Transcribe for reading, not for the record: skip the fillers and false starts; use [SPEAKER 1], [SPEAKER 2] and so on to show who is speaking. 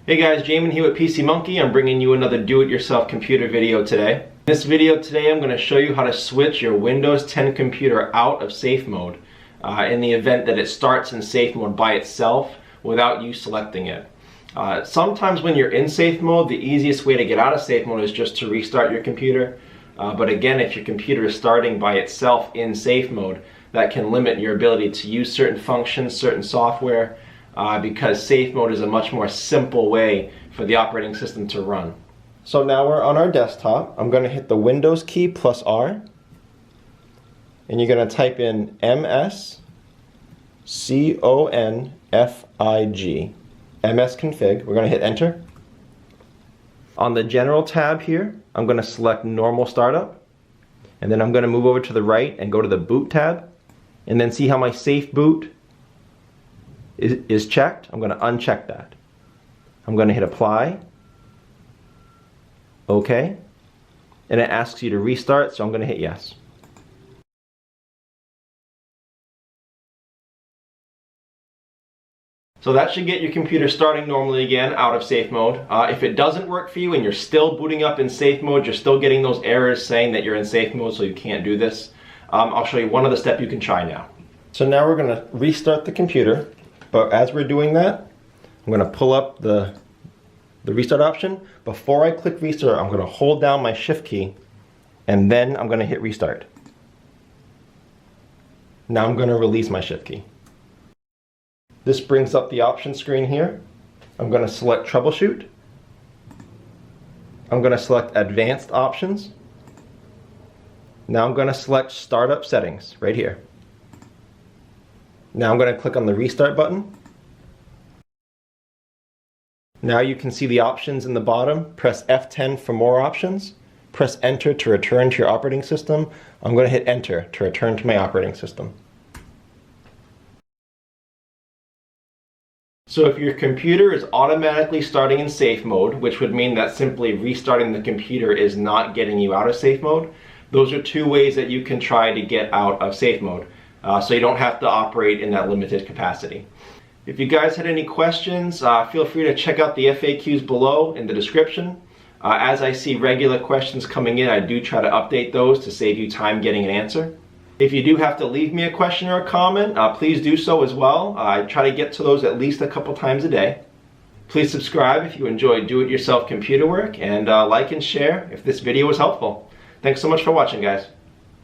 [SPEAKER 1] Hey guys, Jamin here with PC Monkey. I'm bringing you another do-it-yourself computer video today. In this video today, I'm going to show you how to switch your Windows 10 computer out of safe mode in the event that it starts in safe mode by itself without you selecting it. Sometimes when you're in safe mode, the easiest way to get out of safe mode is just to restart your computer. But again, if your computer is starting by itself in safe mode, that can limit your ability to use certain functions, certain software, because safe mode is a much more simple way for the operating system to run. So now we're on our desktop. I'm going to hit the Windows key plus R, and you're going to type in msconfig, msconfig. We're going to hit enter. On the general tab here, I'm going to select normal startup, and then I'm going to move over to the right and go to the boot tab, and then see how my safe boot is checked. I'm going to uncheck that. I'm going to hit apply, OK, and it asks you to restart, so I'm going to hit yes. So that should get your computer starting normally again out of safe mode. If it doesn't work for you and you're still booting up in safe mode, you're still getting those errors saying that you're in safe mode, so you can't do this, I'll show you one other step you can try now. So now we're going to restart the computer, but as we're doing that, I'm going to pull up the restart option. Before I click restart, I'm going to hold down my shift key, and then I'm going to hit restart. Now I'm going to release my shift key. This brings up the option screen here. I'm going to select troubleshoot. I'm going to select advanced options. Now I'm going to select startup settings right here. Now I'm going to click on the restart button. Now you can see the options in the bottom. Press F10 for more options. Press enter to return to your operating system. I'm going to hit enter to return to my operating system. So if your computer is automatically starting in safe mode, which would mean that simply restarting the computer is not getting you out of safe mode, those are two ways that you can try to get out of safe mode, so you don't have to operate in that limited capacity. If you guys had any questions, feel free to check out the FAQs below in the description. As I see regular questions coming in, I do try to update those to save you time getting an answer. If you do have to leave me a question or a comment, please do so as well. I try to get to those at least a couple times a day. Please subscribe if you enjoy do-it-yourself computer work, and like and share if this video was helpful. Thanks so much for watching, guys.